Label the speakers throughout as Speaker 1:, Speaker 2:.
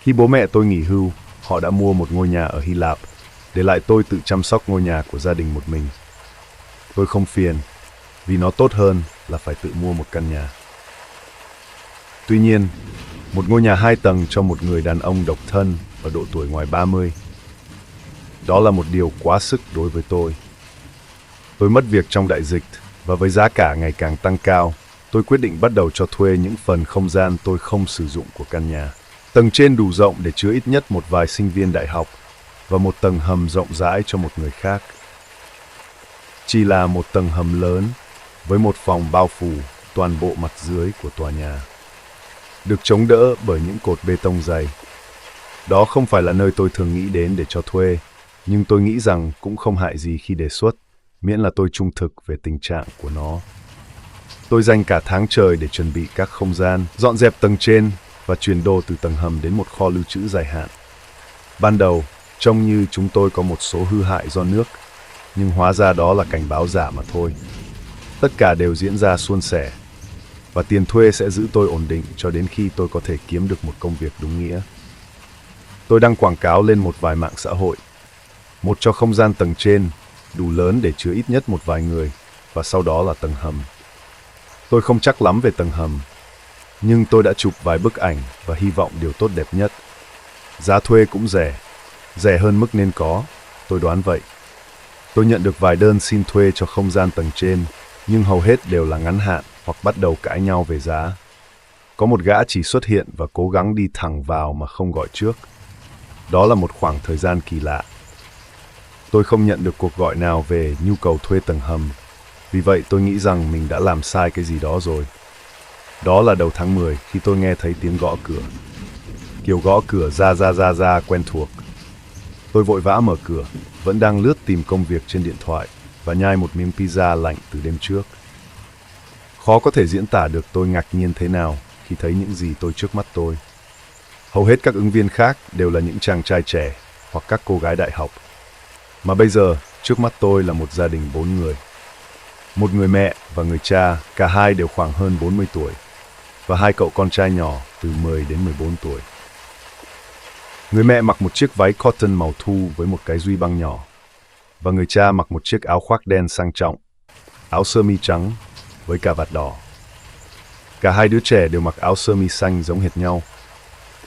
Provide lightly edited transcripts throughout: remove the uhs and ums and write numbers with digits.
Speaker 1: Khi bố mẹ tôi nghỉ hưu, họ đã mua một ngôi nhà ở Hy Lạp, để lại tôi tự chăm sóc ngôi nhà của gia đình một mình. Tôi không phiền, vì nó tốt hơn là phải tự mua một căn nhà. Tuy nhiên, một ngôi nhà 2 tầng cho một người đàn ông độc thân ở độ tuổi ngoài 30, đó là một điều quá sức đối với tôi. Tôi mất việc trong đại dịch, và với giá cả ngày càng tăng cao, tôi quyết định bắt đầu cho thuê những phần không gian tôi không sử dụng của căn nhà. Tầng trên đủ rộng để chứa ít nhất một vài sinh viên đại học, và một tầng hầm rộng rãi cho một người khác. Chỉ là một tầng hầm lớn, với một phòng bao phủ toàn bộ mặt dưới của tòa nhà, được chống đỡ bởi những cột bê tông dày. Đó không phải là nơi tôi thường nghĩ đến để cho thuê, nhưng tôi nghĩ rằng cũng không hại gì khi đề xuất, miễn là tôi trung thực về tình trạng của nó. Tôi dành cả tháng trời để chuẩn bị các không gian, dọn dẹp tầng trên và chuyển đồ từ tầng hầm đến một kho lưu trữ dài hạn. Ban đầu, trông như chúng tôi có một số hư hại do nước, nhưng hóa ra đó là cảnh báo giả mà thôi. Tất cả đều diễn ra suôn sẻ, và tiền thuê sẽ giữ tôi ổn định cho đến khi tôi có thể kiếm được một công việc đúng nghĩa. Tôi đăng quảng cáo lên một vài mạng xã hội, một cho không gian tầng trên, đủ lớn để chứa ít nhất một vài người, và sau đó là tầng hầm. Tôi không chắc lắm về tầng hầm, nhưng tôi đã chụp vài bức ảnh và hy vọng điều tốt đẹp nhất. Giá thuê cũng rẻ hơn mức nên có, tôi đoán vậy. Tôi nhận được vài đơn xin thuê cho không gian tầng trên, nhưng hầu hết đều là ngắn hạn hoặc bắt đầu cãi nhau về giá. Có một gã chỉ xuất hiện và cố gắng đi thẳng vào mà không gọi trước. Đó là một khoảng thời gian kỳ lạ. Tôi không nhận được cuộc gọi nào về nhu cầu thuê tầng hầm, vì vậy tôi nghĩ rằng mình đã làm sai cái gì đó rồi. Đó là đầu tháng 10 khi tôi nghe thấy tiếng gõ cửa. Kiểu gõ cửa ra quen thuộc. Tôi vội vã mở cửa, vẫn đang lướt tìm công việc trên điện thoại và nhai một miếng pizza lạnh từ đêm trước. Khó có thể diễn tả được tôi ngạc nhiên thế nào khi thấy những gì tôi trước mắt tôi. Hầu hết các ứng viên khác đều là những chàng trai trẻ hoặc các cô gái đại học. Mà bây giờ, trước mắt tôi là một gia đình 4 người. Một người mẹ và người cha, cả hai đều khoảng hơn 40 tuổi, và 2 cậu con trai nhỏ từ 10 đến 14 tuổi. Người mẹ mặc một chiếc váy cotton màu thu với một cái duy băng nhỏ, và người cha mặc một chiếc áo khoác đen sang trọng, áo sơ mi trắng với cà vạt đỏ. Cả hai đứa trẻ đều mặc áo sơ mi xanh giống hệt nhau.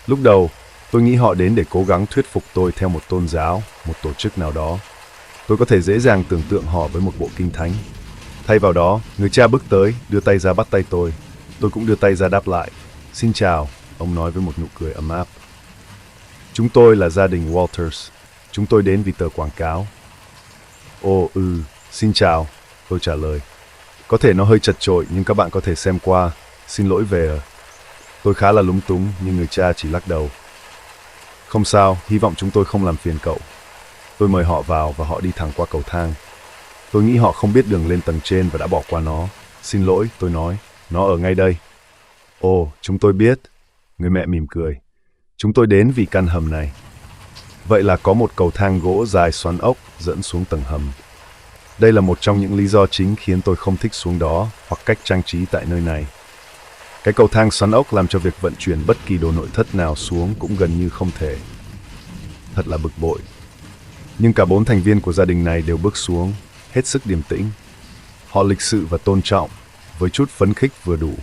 Speaker 1: Lúc đầu, tôi nghĩ họ đến để cố gắng thuyết phục tôi theo một tôn giáo, một tổ chức nào đó. Tôi có thể dễ dàng tưởng tượng họ với một bộ kinh thánh. Thay vào đó, người cha bước tới, đưa tay ra bắt tay tôi. Tôi cũng đưa tay ra đáp lại. Xin chào, ông nói với một nụ cười ấm áp. Chúng tôi là gia đình Walters. Chúng tôi đến vì tờ quảng cáo. Ồ, xin chào, tôi trả lời. Có thể nó hơi chật chội nhưng các bạn có thể xem qua. Xin lỗi về. Tôi khá là lúng túng nhưng người cha chỉ lắc đầu. Không sao, hy vọng chúng tôi không làm phiền cậu. Tôi mời họ vào và họ đi thẳng qua cầu thang. Tôi nghĩ họ không biết đường lên tầng trên và đã bỏ qua nó. Xin lỗi, tôi nói. Nó ở ngay đây. Ồ, chúng tôi biết. Người mẹ mỉm cười. Chúng tôi đến vì căn hầm này. Vậy là có một cầu thang gỗ dài xoắn ốc dẫn xuống tầng hầm. Đây là một trong những lý do chính khiến tôi không thích xuống đó hoặc cách trang trí tại nơi này. Cái cầu thang xoắn ốc làm cho việc vận chuyển bất kỳ đồ nội thất nào xuống cũng gần như không thể. Thật là bực bội. Nhưng cả 4 thành viên của gia đình này đều bước xuống, hết sức điềm tĩnh. Họ lịch sự và tôn trọng, với chút phấn khích vừa đủ.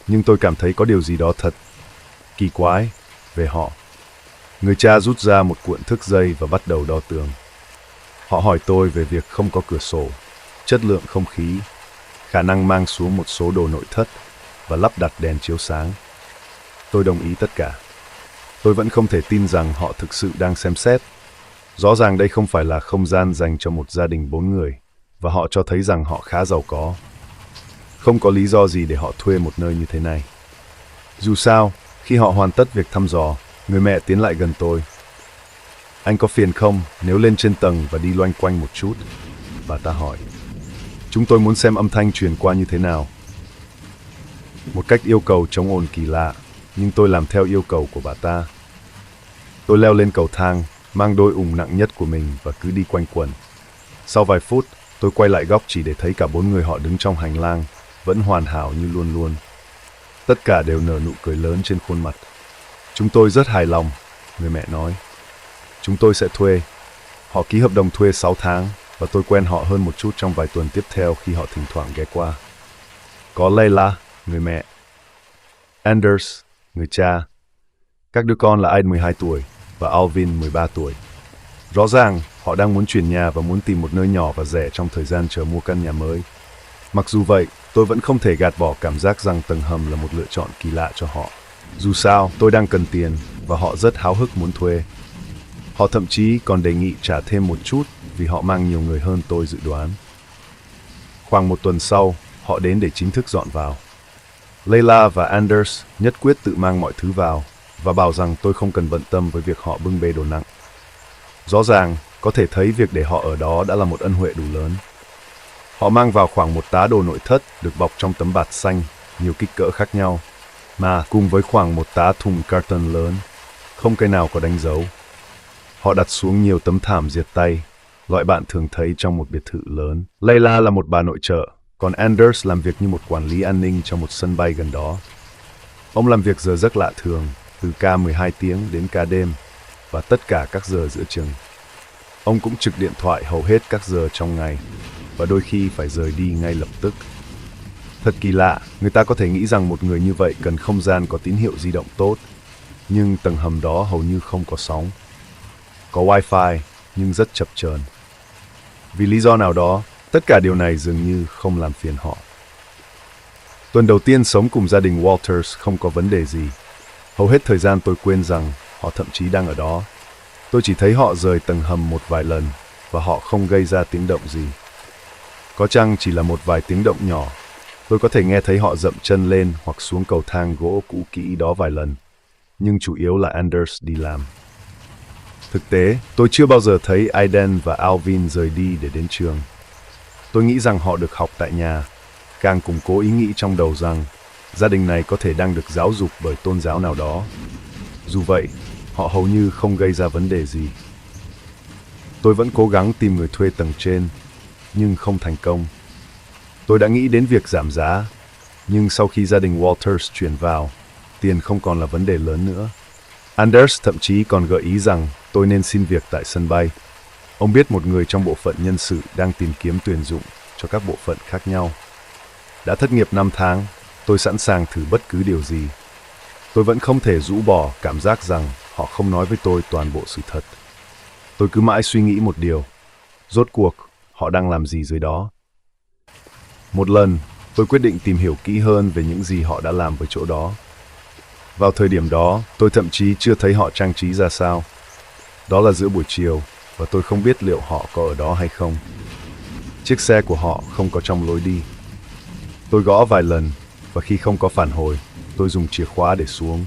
Speaker 1: Nhưng tôi cảm thấy có điều gì đó thật kỳ quái về họ. Người cha rút ra một cuộn thước dây và bắt đầu đo tường. Họ hỏi tôi về việc không có cửa sổ, chất lượng không khí, khả năng mang xuống một số đồ nội thất và lắp đặt đèn chiếu sáng. Tôi đồng ý tất cả. Tôi vẫn không thể tin rằng họ thực sự đang xem xét. Rõ ràng đây không phải là không gian dành cho một gia đình 4 người, và họ cho thấy rằng họ khá giàu có. Không có lý do gì để họ thuê một nơi như thế này. Dù sao, khi họ hoàn tất việc thăm dò, người mẹ tiến lại gần tôi. Anh có phiền không nếu lên trên tầng và đi loanh quanh một chút? Bà ta hỏi. Chúng tôi muốn xem âm thanh truyền qua như thế nào. Một cách yêu cầu chống ồn kỳ lạ, nhưng tôi làm theo yêu cầu của bà ta. Tôi leo lên cầu thang, mang đôi ủng nặng nhất của mình và cứ đi quanh quẩn. Sau vài phút, tôi quay lại góc chỉ để thấy cả 4 người họ đứng trong hành lang, vẫn hoàn hảo như luôn luôn. Tất cả đều nở nụ cười lớn trên khuôn mặt. Chúng tôi rất hài lòng, người mẹ nói. Chúng tôi sẽ thuê. Họ ký hợp đồng thuê 6 tháng và tôi quen họ hơn một chút trong vài tuần tiếp theo khi họ thỉnh thoảng ghé qua. Có Layla, người mẹ. Anders, người cha. Các đứa con là Aiden 12 tuổi và Alvin 13 tuổi. Rõ ràng, họ đang muốn chuyển nhà và muốn tìm một nơi nhỏ và rẻ trong thời gian chờ mua căn nhà mới. Mặc dù vậy, tôi vẫn không thể gạt bỏ cảm giác rằng tầng hầm là một lựa chọn kỳ lạ cho họ. Dù sao, tôi đang cần tiền và họ rất háo hức muốn thuê. Họ thậm chí còn đề nghị trả thêm một chút vì họ mang nhiều người hơn tôi dự đoán. Khoảng một tuần sau, họ đến để chính thức dọn vào. Layla và Anders nhất quyết tự mang mọi thứ vào và bảo rằng tôi không cần bận tâm với việc họ bưng bê đồ nặng. Rõ ràng, có thể thấy việc để họ ở đó đã là một ân huệ đủ lớn. Họ mang vào khoảng một tá đồ nội thất được bọc trong tấm bạt xanh, nhiều kích cỡ khác nhau, mà cùng với khoảng một tá thùng carton lớn, không cái nào có đánh dấu. Họ đặt xuống nhiều tấm thảm diệt tay, loại bạn thường thấy trong một biệt thự lớn. Layla là một bà nội trợ, còn Anders làm việc như một quản lý an ninh trong một sân bay gần đó. Ông làm việc giờ giấc lạ thường, từ ca 12 tiếng đến ca đêm, và tất cả các giờ giữa chừng. Ông cũng trực điện thoại hầu hết các giờ trong ngày, và đôi khi phải rời đi ngay lập tức. Thật kỳ lạ, người ta có thể nghĩ rằng một người như vậy cần không gian có tín hiệu di động tốt, nhưng tầng hầm đó hầu như không có sóng. Có wifi, nhưng rất chập chờn. Vì lý do nào đó, tất cả điều này dường như không làm phiền họ. Tuần đầu tiên sống cùng gia đình Walters không có vấn đề gì. Hầu hết thời gian tôi quên rằng họ thậm chí đang ở đó. Tôi chỉ thấy họ rời tầng hầm một vài lần và họ không gây ra tiếng động gì. Có chăng chỉ là một vài tiếng động nhỏ. Tôi có thể nghe thấy họ dậm chân lên hoặc xuống cầu thang gỗ cũ kỹ đó vài lần. Nhưng chủ yếu là Anders đi làm. Thực tế, tôi chưa bao giờ thấy Aiden và Alvin rời đi để đến trường. Tôi nghĩ rằng họ được học tại nhà, càng củng cố ý nghĩ trong đầu rằng gia đình này có thể đang được giáo dục bởi tôn giáo nào đó. Dù vậy, họ hầu như không gây ra vấn đề gì. Tôi vẫn cố gắng tìm người thuê tầng trên, nhưng không thành công. Tôi đã nghĩ đến việc giảm giá, nhưng sau khi gia đình Walters chuyển vào, tiền không còn là vấn đề lớn nữa. Anders thậm chí còn gợi ý rằng tôi nên xin việc tại sân bay. Ông biết một người trong bộ phận nhân sự đang tìm kiếm tuyển dụng cho các bộ phận khác nhau. Đã thất nghiệp 5 tháng, tôi sẵn sàng thử bất cứ điều gì. Tôi vẫn không thể rũ bỏ cảm giác rằng họ không nói với tôi toàn bộ sự thật. Tôi cứ mãi suy nghĩ một điều. Rốt cuộc, họ đang làm gì dưới đó? Một lần, tôi quyết định tìm hiểu kỹ hơn về những gì họ đã làm với chỗ đó. Vào thời điểm đó, tôi thậm chí chưa thấy họ trang trí ra sao. Đó là giữa buổi chiều, và tôi không biết liệu họ có ở đó hay không. Chiếc xe của họ không có trong lối đi. Tôi gõ vài lần, và khi không có phản hồi, tôi dùng chìa khóa để xuống.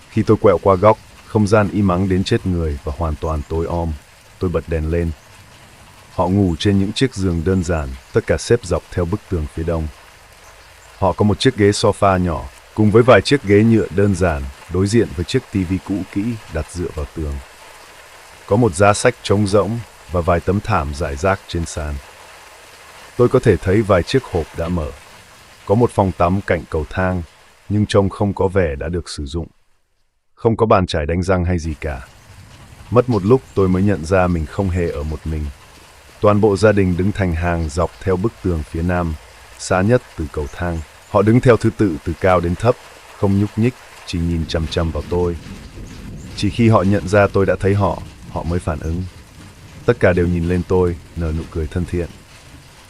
Speaker 1: Khi tôi quẹo qua góc, không gian im ắng đến chết người và hoàn toàn tối om. Tôi bật đèn lên. Họ ngủ trên những chiếc giường đơn giản, tất cả xếp dọc theo bức tường phía đông. Họ có một chiếc ghế sofa nhỏ, cùng với vài chiếc ghế nhựa đơn giản, đối diện với chiếc tivi cũ kỹ đặt dựa vào tường. Có một giá sách trống rỗng và vài tấm thảm rải rác trên sàn. Tôi có thể thấy vài chiếc hộp đã mở. Có một phòng tắm cạnh cầu thang, nhưng trông không có vẻ đã được sử dụng. Không có bàn chải đánh răng hay gì cả. Mất một lúc tôi mới nhận ra mình không hề ở một mình. Toàn bộ gia đình đứng thành hàng dọc theo bức tường phía nam, xa nhất từ cầu thang. Họ đứng theo thứ tự từ cao đến thấp, không nhúc nhích, chỉ nhìn chằm chằm vào tôi. Chỉ khi họ nhận ra tôi đã thấy họ, họ mới phản ứng. Tất cả đều nhìn lên tôi, nở nụ cười thân thiện.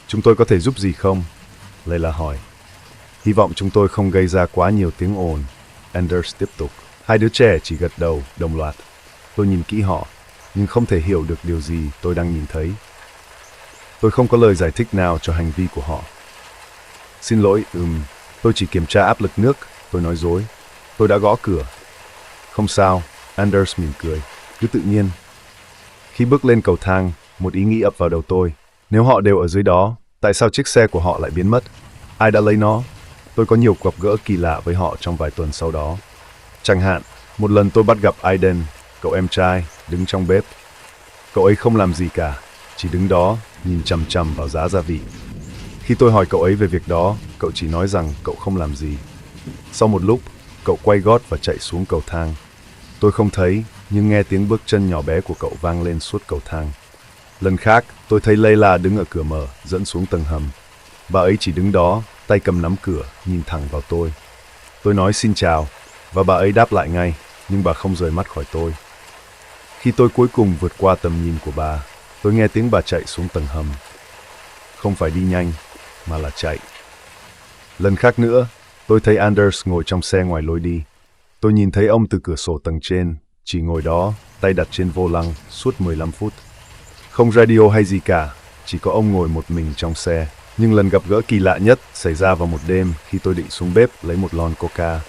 Speaker 1: Chúng tôi có thể giúp gì không? Layla hỏi. Hy vọng chúng tôi không gây ra quá nhiều tiếng ồn. Anders tiếp tục. Hai đứa trẻ chỉ gật đầu, đồng loạt. Tôi nhìn kỹ họ, nhưng không thể hiểu được điều gì tôi đang nhìn thấy. Tôi không có lời giải thích nào cho hành vi của họ. Xin lỗi, tôi chỉ kiểm tra áp lực nước, tôi nói dối. Tôi đã gõ cửa. Không sao, Anders mỉm cười, cứ tự nhiên. Khi bước lên cầu thang, một ý nghĩ ập vào đầu tôi. Nếu họ đều ở dưới đó, tại sao chiếc xe của họ lại biến mất? Ai đã lấy nó? Tôi có nhiều gặp gỡ kỳ lạ với họ trong vài tuần sau đó. Chẳng hạn, một lần tôi bắt gặp Aiden, cậu em trai, đứng trong bếp. Cậu ấy không làm gì cả, chỉ đứng đó, nhìn chằm chằm vào giá gia vị. Khi tôi hỏi cậu ấy về việc đó, cậu chỉ nói rằng cậu không làm gì. Sau một lúc, cậu quay gót và chạy xuống cầu thang. Tôi không thấy, nhưng nghe tiếng bước chân nhỏ bé của cậu vang lên suốt cầu thang. Lần khác, tôi thấy Layla đứng ở cửa mở, dẫn xuống tầng hầm. Bà ấy chỉ đứng đó, tay cầm nắm cửa, nhìn thẳng vào tôi. Tôi nói xin chào, và bà ấy đáp lại ngay, nhưng bà không rời mắt khỏi tôi. Khi tôi cuối cùng vượt qua tầm nhìn của bà, tôi nghe tiếng bà chạy xuống tầng hầm. Không phải đi nhanh, mà là chạy. Lần khác nữa, tôi thấy Anders ngồi trong xe ngoài lối đi. Tôi nhìn thấy ông từ cửa sổ tầng trên, chỉ ngồi đó, tay đặt trên vô lăng, suốt 15 phút. Không radio hay gì cả, chỉ có ông ngồi một mình trong xe. Nhưng lần gặp gỡ kỳ lạ nhất xảy ra vào một đêm khi tôi định xuống bếp lấy một lon coca.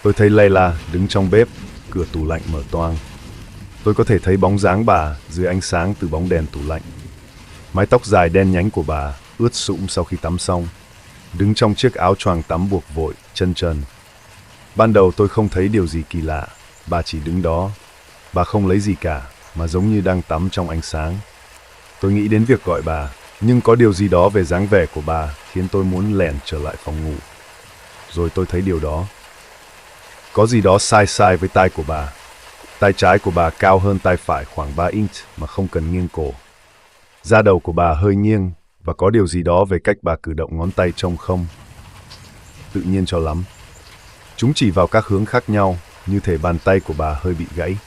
Speaker 1: Tôi thấy Layla đứng trong bếp, cửa tủ lạnh mở toang. Tôi có thể thấy bóng dáng bà dưới ánh sáng từ bóng đèn tủ lạnh. Mái tóc dài đen nhánh của bà ướt sũng sau khi tắm xong, đứng trong chiếc áo choàng tắm buộc vội, chân trần. Ban đầu tôi không thấy điều gì kỳ lạ, bà chỉ đứng đó. Bà không lấy gì cả, mà giống như đang tắm trong ánh sáng. Tôi nghĩ đến việc gọi bà, nhưng có điều gì đó về dáng vẻ của bà khiến tôi muốn lẻn trở lại phòng ngủ. Rồi tôi thấy điều đó. Có gì đó sai sai với tai của bà. Tai trái của bà cao hơn tai phải khoảng 3 inch mà không cần nghiêng cổ. Da đầu của bà hơi nghiêng và có điều gì đó về cách bà cử động ngón tay trông không tự nhiên cho lắm. Chúng chỉ vào các hướng khác nhau, như thể bàn tay của bà hơi bị gãy.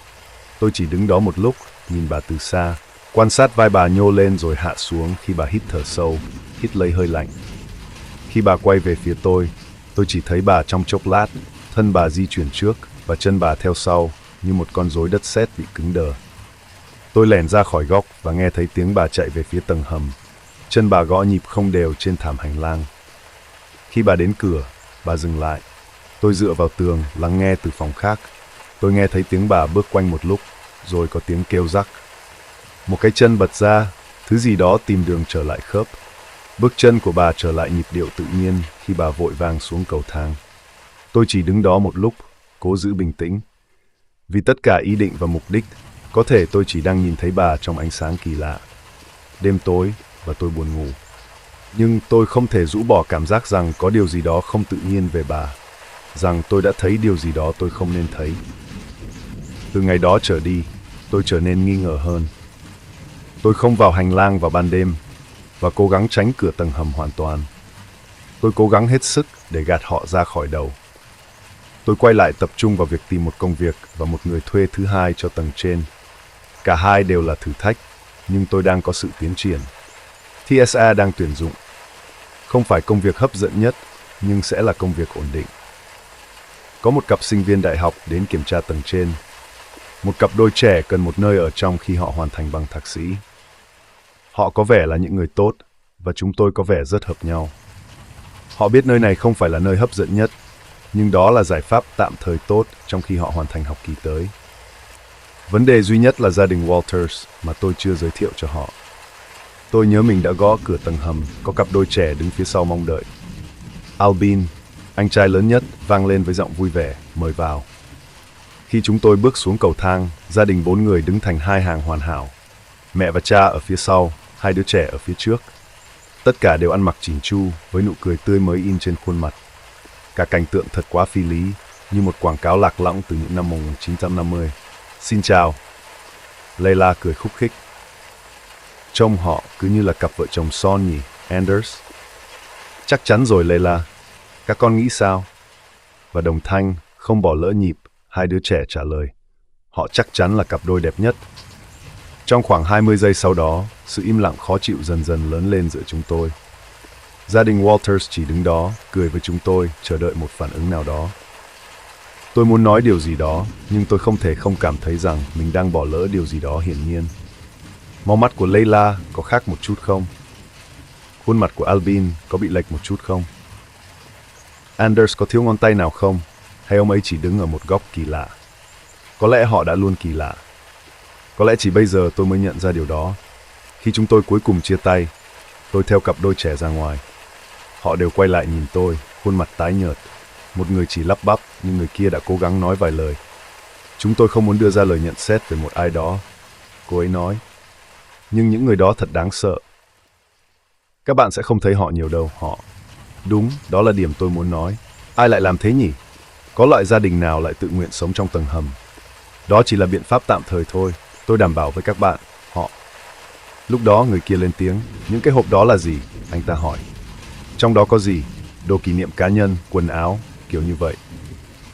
Speaker 1: Tôi chỉ đứng đó một lúc, nhìn bà từ xa, quan sát vai bà nhô lên rồi hạ xuống khi bà hít thở sâu, hít lấy hơi lạnh. Khi bà quay về phía tôi chỉ thấy bà trong chốc lát, thân bà di chuyển trước và chân bà theo sau như một con rối đất sét bị cứng đờ. Tôi lẻn ra khỏi góc và nghe thấy tiếng bà chạy về phía tầng hầm. Chân bà gõ nhịp không đều trên thảm hành lang. Khi bà đến cửa, bà dừng lại. Tôi dựa vào tường, lắng nghe từ phòng khác. Tôi nghe thấy tiếng bà bước quanh một lúc, rồi có tiếng kêu rắc. Một cái chân bật ra, thứ gì đó tìm đường trở lại khớp. Bước chân của bà trở lại nhịp điệu tự nhiên khi bà vội vàng xuống cầu thang. Tôi chỉ đứng đó một lúc, cố giữ bình tĩnh. Vì tất cả ý định và mục đích, có thể tôi chỉ đang nhìn thấy bà trong ánh sáng kỳ lạ. Đêm tối và tôi buồn ngủ. Nhưng tôi không thể rũ bỏ cảm giác rằng có điều gì đó không tự nhiên về bà. Rằng tôi đã thấy điều gì đó tôi không nên thấy. Từ ngày đó trở đi, tôi trở nên nghi ngờ hơn. Tôi không vào hành lang vào ban đêm và cố gắng tránh cửa tầng hầm hoàn toàn. Tôi cố gắng hết sức để gạt họ ra khỏi đầu. Tôi quay lại tập trung vào việc tìm một công việc và một người thuê thứ hai cho tầng trên. Cả hai đều là thử thách, nhưng tôi đang có sự tiến triển. TSA đang tuyển dụng. Không phải công việc hấp dẫn nhất, nhưng sẽ là công việc ổn định. Có một cặp sinh viên đại học đến kiểm tra tầng trên. Một cặp đôi trẻ cần một nơi ở trong khi họ hoàn thành bằng thạc sĩ. Họ có vẻ là những người tốt, và chúng tôi có vẻ rất hợp nhau. Họ biết nơi này không phải là nơi hấp dẫn nhất, nhưng đó là giải pháp tạm thời tốt trong khi họ hoàn thành học kỳ tới. Vấn đề duy nhất là gia đình Walters mà tôi chưa giới thiệu cho họ. Tôi nhớ mình đã gõ cửa tầng hầm, có cặp đôi trẻ đứng phía sau mong đợi. Albin, anh trai lớn nhất, vang lên với giọng vui vẻ, mời vào. Khi chúng tôi bước xuống cầu thang, gia đình 4 người đứng thành hai hàng hoàn hảo. Mẹ và cha ở phía sau, hai đứa trẻ ở phía trước. Tất cả đều ăn mặc chỉn chu, với nụ cười tươi mới in trên khuôn mặt. Cả cảnh tượng thật quá phi lý, như một quảng cáo lạc lõng từ những năm 1950. Xin chào. Layla cười khúc khích. Trông họ cứ như là cặp vợ chồng son nhỉ, Anders? Chắc chắn rồi Layla. Các con nghĩ sao? Và đồng thanh, không bỏ lỡ nhịp, hai đứa trẻ trả lời. Họ chắc chắn là cặp đôi đẹp nhất. Trong khoảng 20 giây sau đó, sự im lặng khó chịu dần dần lớn lên giữa chúng tôi. Gia đình Walters chỉ đứng đó, cười với chúng tôi, chờ đợi một phản ứng nào đó. Tôi muốn nói điều gì đó, nhưng tôi không thể không cảm thấy rằng mình đang bỏ lỡ điều gì đó hiển nhiên. Màu mắt của Layla có khác một chút không? Khuôn mặt của Albin có bị lệch một chút không? Anders có thiếu ngón tay nào không? Hay ông ấy chỉ đứng ở một góc kỳ lạ? Có lẽ họ đã luôn kỳ lạ. Có lẽ chỉ bây giờ tôi mới nhận ra điều đó. Khi chúng tôi cuối cùng chia tay, tôi theo cặp đôi trẻ ra ngoài. Họ đều quay lại nhìn tôi, khuôn mặt tái nhợt. Một người chỉ lắp bắp, nhưng người kia đã cố gắng nói vài lời. Chúng tôi không muốn đưa ra lời nhận xét về một ai đó, cô ấy nói. Nhưng những người đó thật đáng sợ. Các bạn sẽ không thấy họ nhiều đâu, họ. Đúng, đó là điểm tôi muốn nói. Ai lại làm thế nhỉ? Có loại gia đình nào lại tự nguyện sống trong tầng hầm? Đó chỉ là biện pháp tạm thời thôi, tôi đảm bảo với các bạn, họ. Lúc đó người kia lên tiếng, những cái hộp đó là gì? Anh ta hỏi. Trong đó có gì? Đồ kỷ niệm cá nhân, quần áo, kiểu như vậy.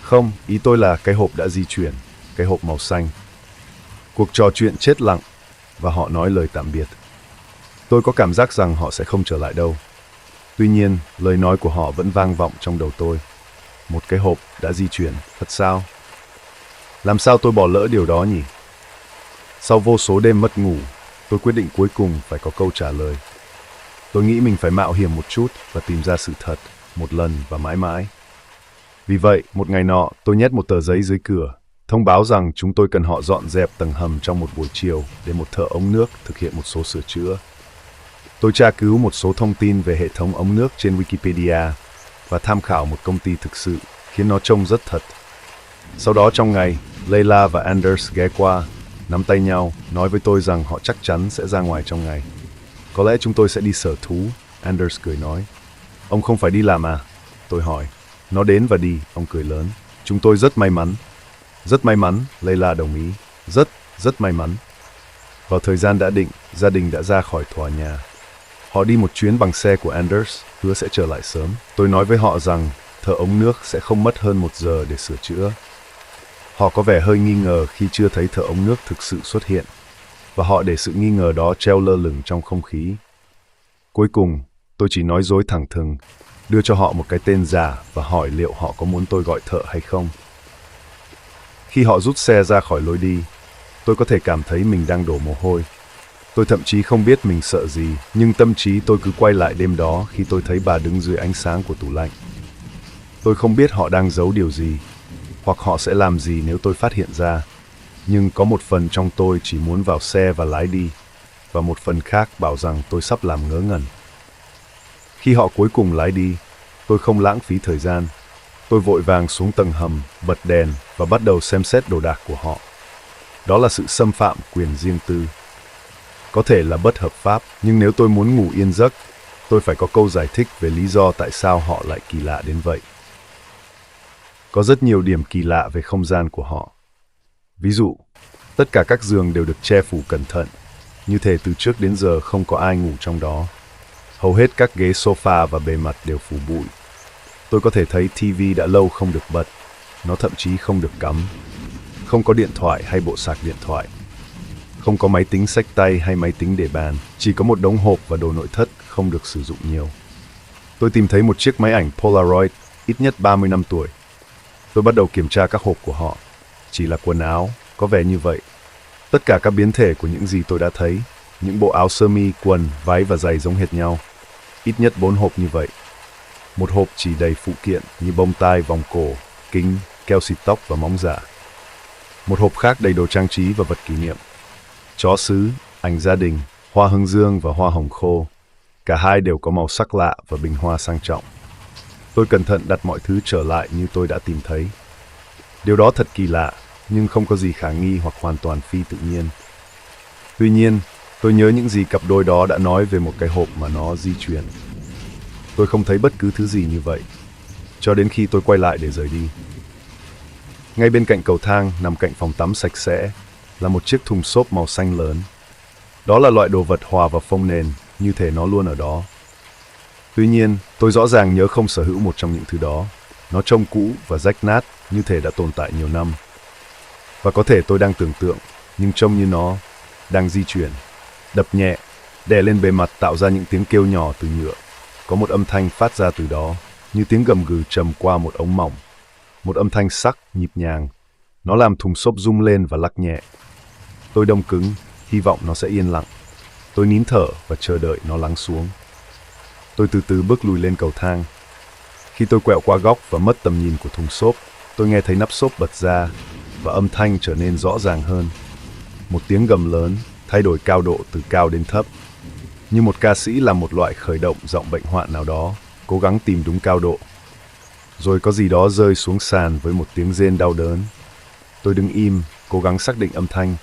Speaker 1: Không, ý tôi là cái hộp đã di chuyển, cái hộp màu xanh. Cuộc trò chuyện chết lặng, và họ nói lời tạm biệt. Tôi có cảm giác rằng họ sẽ không trở lại đâu. Tuy nhiên, lời nói của họ vẫn vang vọng trong đầu tôi. Một cái hộp đã di chuyển, thật sao? Làm sao tôi bỏ lỡ điều đó nhỉ? Sau vô số đêm mất ngủ, tôi quyết định cuối cùng phải có câu trả lời. Tôi nghĩ mình phải mạo hiểm một chút và tìm ra sự thật, một lần và mãi mãi. Vì vậy, một ngày nọ, tôi nhét một tờ giấy dưới cửa, thông báo rằng chúng tôi cần họ dọn dẹp tầng hầm trong một buổi chiều để một thợ ống nước thực hiện một số sửa chữa. Tôi tra cứu một số thông tin về hệ thống ống nước trên Wikipedia và tham khảo một công ty thực sự, khiến nó trông rất thật. Sau đó trong ngày, Leila và Anders ghé qua, nắm tay nhau, nói với tôi rằng họ chắc chắn sẽ ra ngoài trong ngày. Có lẽ chúng tôi sẽ đi sở thú, Anders cười nói. Ông không phải đi làm à? Tôi hỏi. Nó đến và đi, ông cười lớn. Chúng tôi rất may mắn. Rất may mắn, Leila đồng ý. Rất may mắn. Vào thời gian đã định, gia đình đã ra khỏi tòa nhà. Họ đi một chuyến bằng xe của Anders, hứa sẽ trở lại sớm. Tôi nói với họ rằng thợ ống nước sẽ không mất hơn 1 giờ để sửa chữa. Họ có vẻ hơi nghi ngờ khi chưa thấy thợ ống nước thực sự xuất hiện, và họ để sự nghi ngờ đó treo lơ lửng trong không khí. Cuối cùng, tôi chỉ nói dối thẳng thừng, đưa cho họ một cái tên giả và hỏi liệu họ có muốn tôi gọi thợ hay không. Khi họ rút xe ra khỏi lối đi, tôi có thể cảm thấy mình đang đổ mồ hôi. Tôi thậm chí không biết mình sợ gì, nhưng tâm trí tôi cứ quay lại đêm đó khi tôi thấy bà đứng dưới ánh sáng của tủ lạnh. Tôi không biết họ đang giấu điều gì, hoặc họ sẽ làm gì nếu tôi phát hiện ra. Nhưng có một phần trong tôi chỉ muốn vào xe và lái đi, và một phần khác bảo rằng tôi sắp làm ngớ ngẩn. Khi họ cuối cùng lái đi, tôi không lãng phí thời gian. Tôi vội vàng xuống tầng hầm, bật đèn và bắt đầu xem xét đồ đạc của họ. Đó là sự xâm phạm quyền riêng tư. Có thể là bất hợp pháp, nhưng nếu tôi muốn ngủ yên giấc, tôi phải có câu giải thích về lý do tại sao họ lại kỳ lạ đến vậy. Có rất nhiều điểm kỳ lạ về không gian của họ. Ví dụ, tất cả các giường đều được che phủ cẩn thận, như thể từ trước đến giờ không có ai ngủ trong đó. Hầu hết các ghế sofa và bề mặt đều phủ bụi. Tôi có thể thấy TV đã lâu không được bật, nó thậm chí không được cắm. Không có điện thoại hay bộ sạc điện thoại. Không có máy tính xách tay hay máy tính để bàn, chỉ có một đống hộp và đồ nội thất không được sử dụng nhiều. Tôi tìm thấy một chiếc máy ảnh Polaroid, ít nhất 30 năm tuổi. Tôi bắt đầu kiểm tra các hộp của họ. Chỉ là quần áo, có vẻ như vậy. Tất cả các biến thể của những gì tôi đã thấy, những bộ áo sơ mi, quần, váy và giày giống hệt nhau. Ít nhất 4 hộp như vậy. Một hộp chỉ đầy phụ kiện như bông tai, vòng cổ, kính, keo xịt tóc và móng giả. Một hộp khác đầy đồ trang trí và vật kỷ niệm. Chó sứ, ảnh gia đình, hoa hướng dương và hoa hồng khô. Cả hai đều có màu sắc lạ và bình hoa sang trọng. Tôi cẩn thận đặt mọi thứ trở lại như tôi đã tìm thấy. Điều đó thật kỳ lạ, nhưng không có gì khả nghi hoặc hoàn toàn phi tự nhiên. Tuy nhiên, tôi nhớ những gì cặp đôi đó đã nói về một cái hộp mà nó di chuyển. Tôi không thấy bất cứ thứ gì như vậy, cho đến khi tôi quay lại để rời đi. Ngay bên cạnh cầu thang, nằm cạnh phòng tắm sạch sẽ, là một chiếc thùng xốp màu xanh lớn. Đó là loại đồ vật hòa vào phông nền, như thể nó luôn ở đó. Tuy nhiên, tôi rõ ràng nhớ không sở hữu một trong những thứ đó. Nó trông cũ và rách nát, như thể đã tồn tại nhiều năm. Và có thể tôi đang tưởng tượng, nhưng trông như nó đang di chuyển, đập nhẹ, đè lên bề mặt tạo ra những tiếng kêu nhỏ từ nhựa. Có một âm thanh phát ra từ đó, như tiếng gầm gừ trầm qua một ống mỏng. Một âm thanh sắc, nhịp nhàng. Nó làm thùng xốp rung lên và lắc nhẹ. Tôi đông cứng, hy vọng nó sẽ yên lặng. Tôi nín thở và chờ đợi nó lắng xuống. Tôi từ từ bước lùi lên cầu thang. Khi tôi quẹo qua góc và mất tầm nhìn của thùng xốp, tôi nghe thấy nắp xốp bật ra và âm thanh trở nên rõ ràng hơn. Một tiếng gầm lớn, thay đổi cao độ từ cao đến thấp. Như một ca sĩ làm một loại khởi động giọng bệnh hoạn nào đó, cố gắng tìm đúng cao độ. Rồi có gì đó rơi xuống sàn với một tiếng rên đau đớn. Tôi đứng im, cố gắng xác định âm thanh.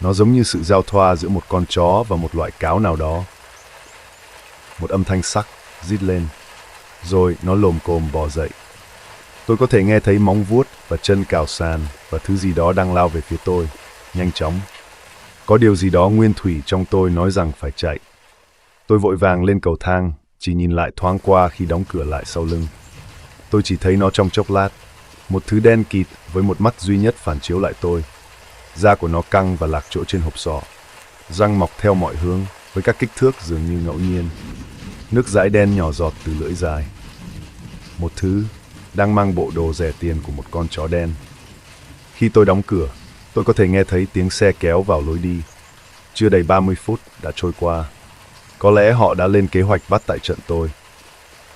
Speaker 1: Nó giống như sự giao thoa giữa một con chó và một loại cáo nào đó. Một âm thanh sắc, rít lên. Rồi nó lồm cồm bò dậy. Tôi có thể nghe thấy móng vuốt và chân cào sàn và thứ gì đó đang lao về phía tôi, nhanh chóng. Có điều gì đó nguyên thủy trong tôi nói rằng phải chạy. Tôi vội vàng lên cầu thang, chỉ nhìn lại thoáng qua khi đóng cửa lại sau lưng. Tôi chỉ thấy nó trong chốc lát, một thứ đen kịt với một mắt duy nhất phản chiếu lại tôi. Da của nó căng và lạc chỗ trên hộp sọ. Răng mọc theo mọi hướng với các kích thước dường như ngẫu nhiên. Nước dãi đen nhỏ giọt từ lưỡi dài. Một thứ đang mang bộ đồ rẻ tiền của một con chó đen. Khi tôi đóng cửa, tôi có thể nghe thấy tiếng xe kéo vào lối đi. Chưa đầy 30 phút đã trôi qua. Có lẽ họ đã lên kế hoạch bắt tại trận tôi.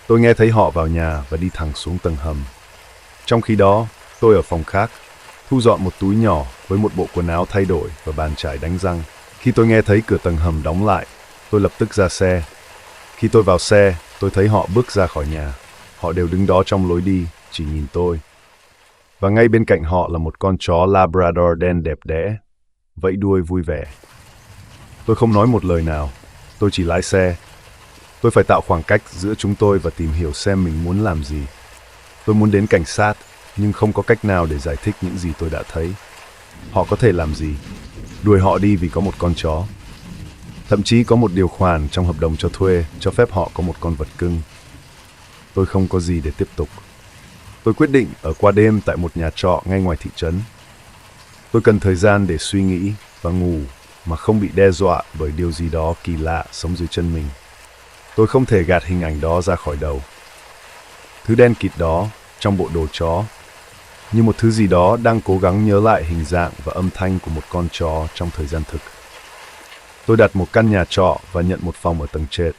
Speaker 1: Tôi nghe thấy họ vào nhà và đi thẳng xuống tầng hầm. Trong khi đó, tôi ở phòng khác, thu dọn một túi nhỏ với một bộ quần áo thay đổi và bàn chải đánh răng. Khi tôi nghe thấy cửa tầng hầm đóng lại, tôi lập tức ra xe. Khi tôi vào xe, tôi thấy họ bước ra khỏi nhà. Họ đều đứng đó trong lối đi, chỉ nhìn tôi. Và ngay bên cạnh họ là một con chó Labrador đen đẹp đẽ, vẫy đuôi vui vẻ. Tôi không nói một lời nào, tôi chỉ lái xe. Tôi phải tạo khoảng cách giữa chúng tôi và tìm hiểu xem mình muốn làm gì. Tôi muốn đến cảnh sát, nhưng không có cách nào để giải thích những gì tôi đã thấy. Họ có thể làm gì? Đuổi họ đi vì có một con chó. Thậm chí có một điều khoản trong hợp đồng cho thuê cho phép họ có một con vật cưng. Tôi không có gì để tiếp tục. Tôi quyết định ở qua đêm tại một nhà trọ ngay ngoài thị trấn. Tôi cần thời gian để suy nghĩ và ngủ mà không bị đe dọa bởi điều gì đó kỳ lạ sống dưới chân mình. Tôi không thể gạt hình ảnh đó ra khỏi đầu. Thứ đen kịt đó trong bộ đồ chó, như một thứ gì đó đang cố gắng nhớ lại hình dạng và âm thanh của một con chó trong thời gian thực. Tôi đặt một căn nhà trọ và nhận một phòng ở tầng trệt.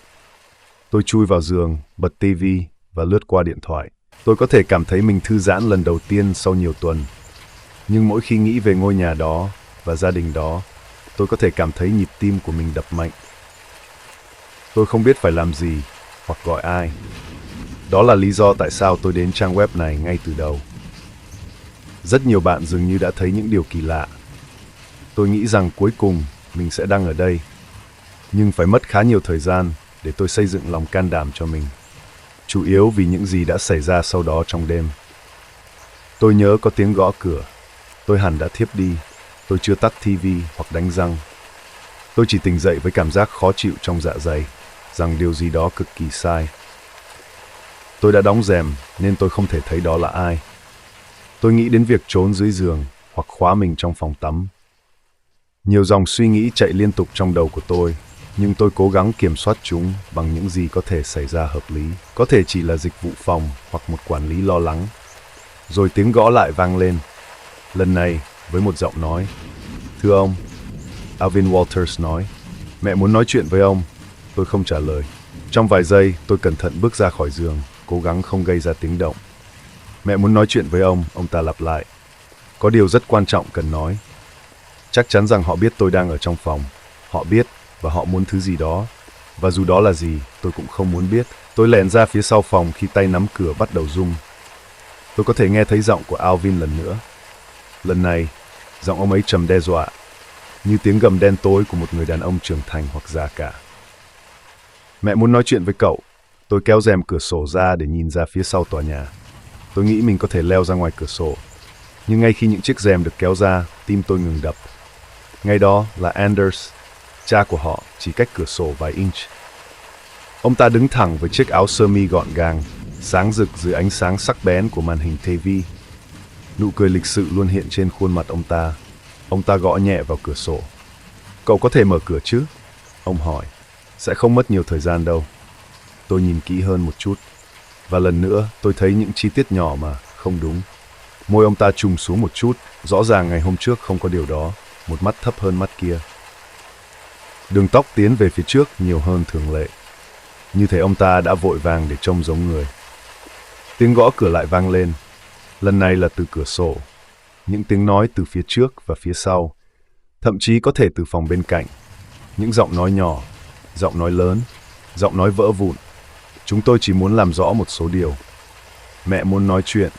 Speaker 1: Tôi chui vào giường, bật tivi và lướt qua điện thoại. Tôi có thể cảm thấy mình thư giãn lần đầu tiên sau nhiều tuần. Nhưng mỗi khi nghĩ về ngôi nhà đó và gia đình đó, tôi có thể cảm thấy nhịp tim của mình đập mạnh. Tôi không biết phải làm gì hoặc gọi ai. Đó là lý do tại sao tôi đến trang web này ngay từ đầu. Rất nhiều bạn dường như đã thấy những điều kỳ lạ. Tôi nghĩ rằng cuối cùng mình sẽ đăng ở đây. Nhưng phải mất khá nhiều thời gian để tôi xây dựng lòng can đảm cho mình. Chủ yếu vì những gì đã xảy ra sau đó trong đêm. Tôi nhớ có tiếng gõ cửa. Tôi hẳn đã thiếp đi. Tôi chưa tắt tivi hoặc đánh răng. Tôi chỉ tỉnh dậy với cảm giác khó chịu trong dạ dày, rằng điều gì đó cực kỳ sai. Tôi đã đóng rèm nên tôi không thể thấy đó là ai. Tôi nghĩ đến việc trốn dưới giường hoặc khóa mình trong phòng tắm. Nhiều dòng suy nghĩ chạy liên tục trong đầu của tôi, nhưng tôi cố gắng kiểm soát chúng bằng những gì có thể xảy ra hợp lý. Có thể chỉ là dịch vụ phòng hoặc một quản lý lo lắng. Rồi tiếng gõ lại vang lên. Lần này với một giọng nói. Thưa ông, Alvin Walters nói. Mẹ muốn nói chuyện với ông. Tôi không trả lời. Trong vài giây, tôi cẩn thận bước ra khỏi giường, cố gắng không gây ra tiếng động. Mẹ muốn nói chuyện với ông ta lặp lại. Có điều rất quan trọng cần nói. Chắc chắn rằng họ biết tôi đang ở trong phòng. Họ biết và họ muốn thứ gì đó. Và dù đó là gì, tôi cũng không muốn biết. Tôi lẻn ra phía sau phòng khi tay nắm cửa bắt đầu rung. Tôi có thể nghe thấy giọng của Alvin lần nữa. Lần này, giọng ông ấy trầm đe dọa, như tiếng gầm đen tối của một người đàn ông trưởng thành hoặc già cả. Mẹ muốn nói chuyện với cậu. Tôi kéo rèm cửa sổ ra để nhìn ra phía sau tòa nhà. Tôi nghĩ mình có thể leo ra ngoài cửa sổ. Nhưng ngay khi những chiếc rèm được kéo ra, tim tôi ngừng đập. Ngay đó là Anders, cha của họ, chỉ cách cửa sổ vài inch. Ông ta đứng thẳng với chiếc áo sơ mi gọn gàng, sáng rực dưới ánh sáng sắc bén của màn hình TV. Nụ cười lịch sự luôn hiện trên khuôn mặt ông ta. Ông ta gõ nhẹ vào cửa sổ. Cậu có thể mở cửa chứ? Ông hỏi. Sẽ không mất nhiều thời gian đâu. Tôi nhìn kỹ hơn một chút. Và lần nữa tôi thấy những chi tiết nhỏ mà không đúng. Môi ông ta trùng xuống một chút. Rõ ràng ngày hôm trước không có điều đó. Một mắt thấp hơn mắt kia. Đường tóc tiến về phía trước nhiều hơn thường lệ. Như thể ông ta đã vội vàng để trông giống người. Tiếng gõ cửa lại vang lên. Lần này là từ cửa sổ. Những tiếng nói từ phía trước và phía sau. Thậm chí có thể từ phòng bên cạnh. Những giọng nói nhỏ, giọng nói lớn, giọng nói vỡ vụn. Chúng tôi chỉ muốn làm rõ một số điều. Mẹ muốn nói chuyện.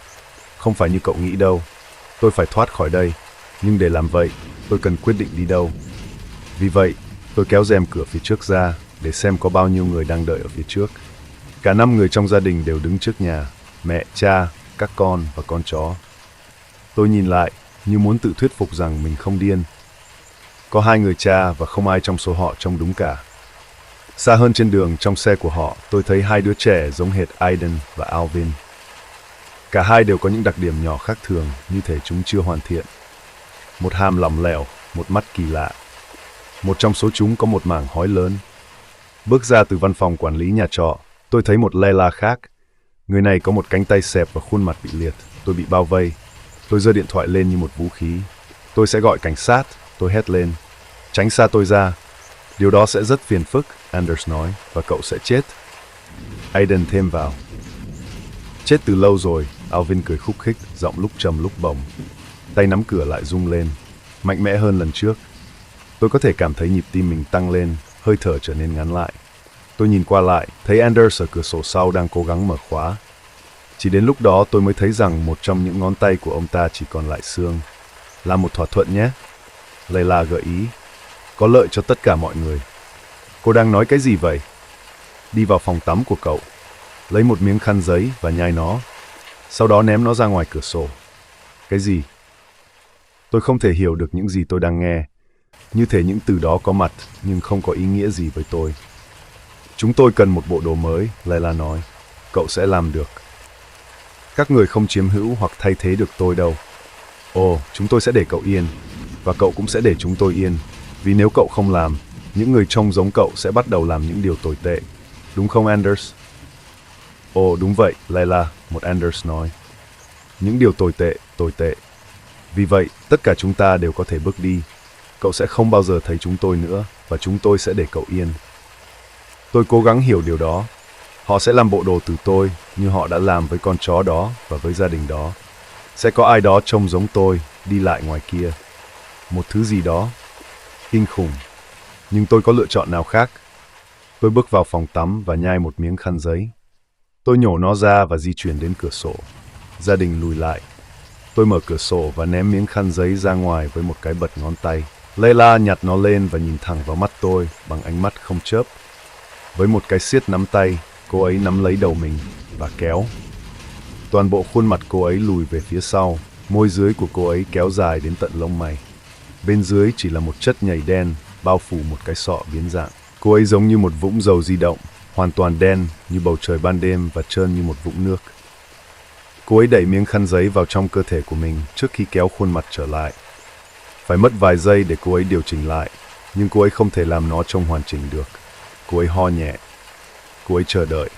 Speaker 1: Không phải như cậu nghĩ đâu. Tôi phải thoát khỏi đây. Nhưng để làm vậy, tôi cần quyết định đi đâu. Vì vậy, tôi kéo rèm cửa phía trước ra để xem có bao nhiêu người đang đợi ở phía trước. Cả 5 người trong gia đình đều đứng trước nhà. Mẹ, cha, các con và con chó. Tôi nhìn lại, như muốn tự thuyết phục rằng mình không điên. Có 2 người cha và không ai trong số họ trông đúng cả. Xa hơn trên đường, trong xe của họ, tôi thấy 2 đứa trẻ giống hệt Aiden và Alvin. Cả hai đều có những đặc điểm nhỏ khác thường, như thể chúng chưa hoàn thiện. Một hàm lỏng lẻo, một mắt kỳ lạ. Một trong số chúng có một mảng hói lớn. Bước ra từ văn phòng quản lý nhà trọ, tôi thấy một Layla khác. Người này có một cánh tay xẹp và khuôn mặt bị liệt. Tôi bị bao vây. Tôi giơ điện thoại lên như một vũ khí. Tôi sẽ gọi cảnh sát, tôi hét lên. Tránh xa tôi ra. Điều đó sẽ rất phiền phức, Anders nói, và cậu sẽ chết. Aiden thêm vào. Chết từ lâu rồi, Alvin cười khúc khích, giọng lúc trầm lúc bồng. Tay nắm cửa lại rung lên, mạnh mẽ hơn lần trước. Tôi có thể cảm thấy nhịp tim mình tăng lên, hơi thở trở nên ngắn lại. Tôi nhìn qua lại, thấy Anders ở cửa sổ sau đang cố gắng mở khóa. Chỉ đến lúc đó tôi mới thấy rằng một trong những ngón tay của ông ta chỉ còn lại xương. Làm một thỏa thuận nhé. Layla gợi ý. Có lợi cho tất cả mọi người. Cô đang nói cái gì vậy? Đi vào phòng tắm của cậu, lấy một miếng khăn giấy và nhai nó. Sau đó ném nó ra ngoài cửa sổ. Cái gì? Tôi không thể hiểu được những gì tôi đang nghe. Như thể những từ đó có mặt nhưng không có ý nghĩa gì với tôi. Chúng tôi cần một bộ đồ mới, Layla nói. Cậu sẽ làm được. Các người không chiếm hữu hoặc thay thế được tôi đâu. Ồ, chúng tôi sẽ để cậu yên. Và cậu cũng sẽ để chúng tôi yên. Vì nếu cậu không làm, những người trông giống cậu sẽ bắt đầu làm những điều tồi tệ. Đúng không, Anders? Ồ, đúng vậy, Layla, một Anders nói. Những điều tồi tệ. Vì vậy, tất cả chúng ta đều có thể bước đi. Cậu sẽ không bao giờ thấy chúng tôi nữa, và chúng tôi sẽ để cậu yên. Tôi cố gắng hiểu điều đó. Họ sẽ làm bộ đồ từ tôi, như họ đã làm với con chó đó và với gia đình đó. Sẽ có ai đó trông giống tôi, đi lại ngoài kia. Một thứ gì đó. Kinh khủng. Nhưng tôi có lựa chọn nào khác? Tôi bước vào phòng tắm và nhai một miếng khăn giấy. Tôi nhổ nó ra và di chuyển đến cửa sổ. Gia đình lùi lại. Tôi mở cửa sổ và ném miếng khăn giấy ra ngoài với một cái bật ngón tay. Layla nhặt nó lên và nhìn thẳng vào mắt tôi bằng ánh mắt không chớp. Với một cái siết nắm tay, cô ấy nắm lấy đầu mình và kéo. Toàn bộ khuôn mặt cô ấy lùi về phía sau, môi dưới của cô ấy kéo dài đến tận lông mày. Bên dưới chỉ là một chất nhầy đen, bao phủ một cái sọ biến dạng. Cô ấy giống như một vũng dầu di động, hoàn toàn đen như bầu trời ban đêm và trơn như một vũng nước. Cô ấy đẩy miếng khăn giấy vào trong cơ thể của mình trước khi kéo khuôn mặt trở lại. Phải mất vài giây để cô ấy điều chỉnh lại, nhưng cô ấy không thể làm nó trông hoàn chỉnh được. Cô ấy ho nhẹ. Cô ấy chờ đợi.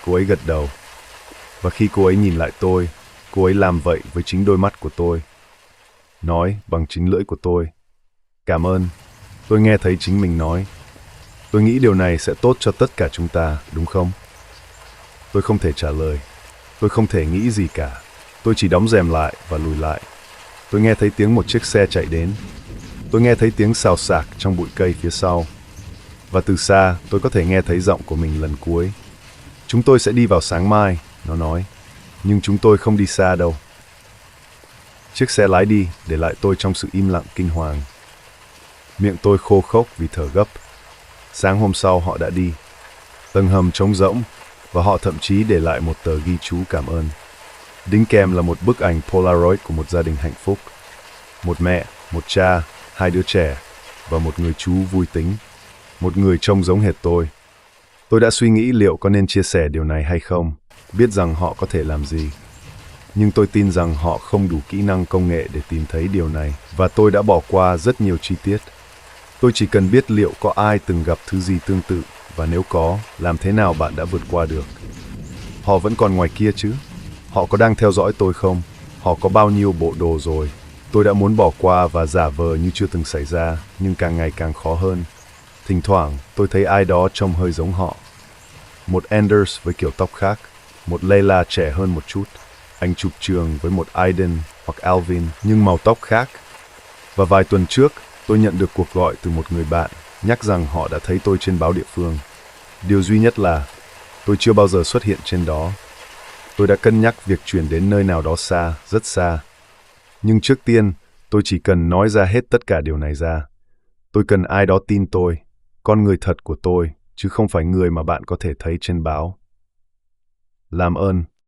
Speaker 1: Cô ấy gật đầu. Và khi cô ấy nhìn lại tôi, cô ấy làm vậy với chính đôi mắt của tôi. Nói bằng chính lưỡi của tôi. Cảm ơn. Tôi nghe thấy chính mình nói. Tôi nghĩ điều này sẽ tốt cho tất cả chúng ta, đúng không? Tôi không thể trả lời. Tôi không thể nghĩ gì cả. Tôi chỉ đóng rèm lại và lùi lại. Tôi nghe thấy tiếng một chiếc xe chạy đến. Tôi nghe thấy tiếng xào xạc trong bụi cây phía sau. Và từ xa, tôi có thể nghe thấy giọng của mình lần cuối. Chúng tôi sẽ đi vào sáng mai, nó nói. Nhưng chúng tôi không đi xa đâu. Chiếc xe lái đi, để lại tôi trong sự im lặng kinh hoàng. Miệng tôi khô khốc vì thở gấp. Sáng hôm sau họ đã đi. Tầng hầm trống rỗng, và họ thậm chí để lại một tờ ghi chú cảm ơn. Đính kèm là một bức ảnh Polaroid của một gia đình hạnh phúc. Một mẹ, một cha, 2 đứa trẻ, và một người chú vui tính. Một người trông giống hệt tôi. Tôi đã suy nghĩ liệu có nên chia sẻ điều này hay không, biết rằng họ có thể làm gì. Nhưng tôi tin rằng họ không đủ kỹ năng công nghệ để tìm thấy điều này, và tôi đã bỏ qua rất nhiều chi tiết. Tôi chỉ cần biết liệu có ai từng gặp thứ gì tương tự, và nếu có, làm thế nào bạn đã vượt qua được. Họ vẫn còn ngoài kia chứ? Họ có đang theo dõi tôi không? Họ có bao nhiêu bộ đồ rồi? Tôi đã muốn bỏ qua và giả vờ như chưa từng xảy ra, nhưng càng ngày càng khó hơn. Thỉnh thoảng, tôi thấy ai đó trông hơi giống họ. Một Anders với kiểu tóc khác, một Layla trẻ hơn một chút, anh chụp trường với một Aiden hoặc Alvin nhưng màu tóc khác. Và vài tuần trước, tôi nhận được cuộc gọi từ một người bạn nhắc rằng họ đã thấy tôi trên báo địa phương. Điều duy nhất là tôi chưa bao giờ xuất hiện trên đó. Tôi đã cân nhắc việc chuyển đến nơi nào đó xa, rất xa. Nhưng trước tiên, tôi chỉ cần nói ra hết tất cả điều này ra. Tôi cần ai đó tin tôi, con người thật của tôi, chứ không phải người mà bạn có thể thấy trên báo. Làm ơn.